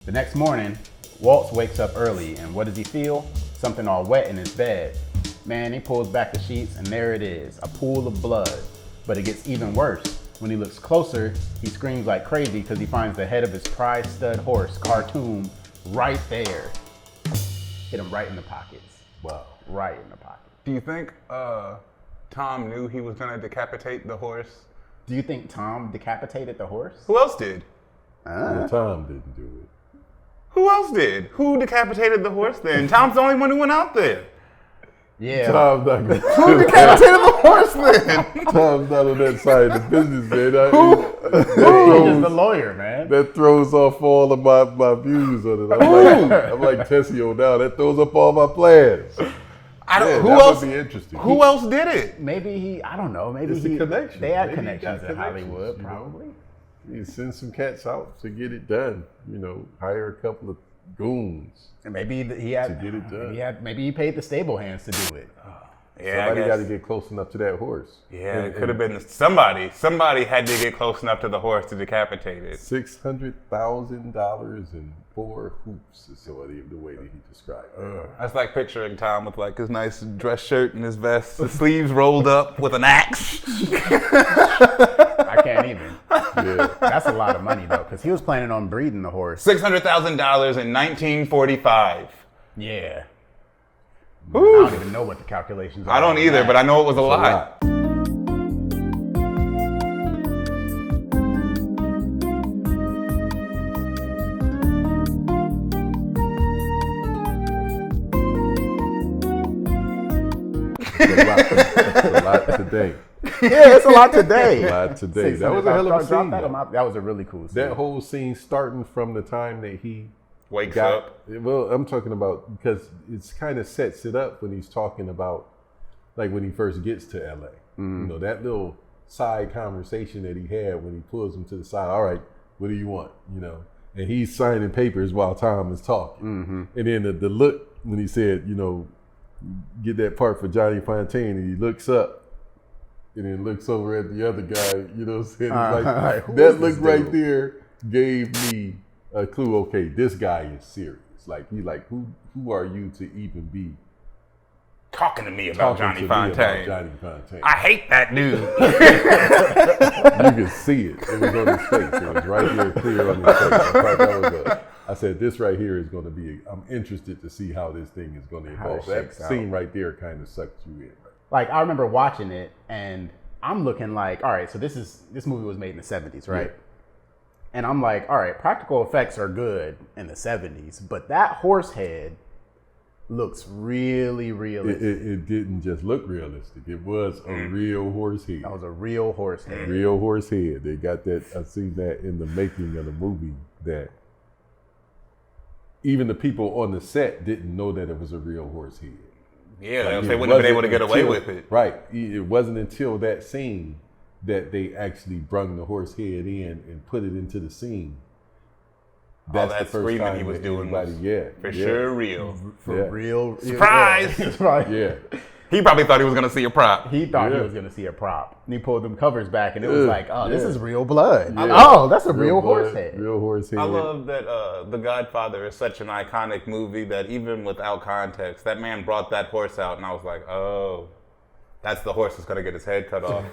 The next morning, Waltz wakes up early, and what does he feel? Something all wet in his bed. Man, he pulls back the sheets, and there it is, a pool of blood. But it gets even worse. When he looks closer, he screams like crazy because he finds the head of his prize stud horse, Khartoum, right there. Hit him right in the pockets. Well, right in the pocket. Do you think Tom knew he was gonna decapitate the horse? Do you think Tom decapitated the horse? Who else did? Well, Tom didn't do it. Who else did? Who decapitated the horse then? Tom's the only one who went out there. Yeah. Tom's not gonna Who decapitated the horse then? Tom's not on that side of the business, man. He's just the lawyer, man. That throws off all of my views on it. I'm like Tessio now. That throws up all my plans. Who else? Would be interesting. Who else did it? Maybe I don't know. Maybe It's a connection. They had Maybe connections in Hollywood, you know? probably. You send some cats out to get it done. You know, hire a couple of goons. And maybe he had to get it done. Maybe he paid the stable hands to do it. Yeah, Somebody got to get close enough to that horse. Yeah, it could have been somebody. Somebody had to get close enough to the horse to decapitate it. $600,000 and 4 hoops is the way that he described it. That's like picturing Tom with like his nice dress shirt and his vest, the sleeves rolled up with an axe. I can't even. Yeah. That's a lot of money though, because he was planning on breeding the horse. $600,000 in 1945. Yeah. Woo. I don't even know what the calculations are. I don't either, but I know it was a lot. It's a lot today. Yeah, it's a lot today. A lot today. That was a hell of a scene. That was a really cool scene. That whole scene starting from the time that he Wakes up. Well, I'm talking about because it's kind of sets it up when he's talking about like when he first gets to LA. You know, that little side conversation that he had when he pulls him to the side. All right, what do you want? You know, and he's signing papers while Tom is talking. And then the look when he said, you know, get that part for Johnny Fontaine, and he looks up and then looks over at the other guy. You know what I'm saying? Like, that look right there gave me a clue. Okay, this guy is serious. Like he's like, who are you to even be Talking to me about Johnny Fontaine. I hate that dude. You could see it. It was on his face. It was right there, clear on his face. I said, this right here is going to be. I'm interested to see how this thing is going to evolve. That scene right there kind of sucked you in. Like I remember watching it, and I'm looking like, all right, so this movie was made in the 70s, right? Yeah. And I'm like, all right, practical effects are good in the 70s, but that horse head looks really realistic. It didn't just look realistic. It was a real horse head. That was a real horse head. Real horse head. They got that. I've seen that in the making of the movie, that even the people on the set didn't know that it was a real horse head. Yeah, like, they wouldn't have been able to get away with it. Right. It wasn't until that scene that they actually brung the horse head in and put it into the scene. That's that screaming he was doing was sure real. For real. Surprise! Yeah. He probably thought he was going to see a prop. He thought he was going to see a prop. And he pulled them covers back, and it was like, oh, this is real blood. Yeah. Oh, that's a real horse head. Real horse head. I love that The Godfather is such an iconic movie that even without context, that man brought that horse out, and I was like, oh, that's the horse that's going to get his head cut off.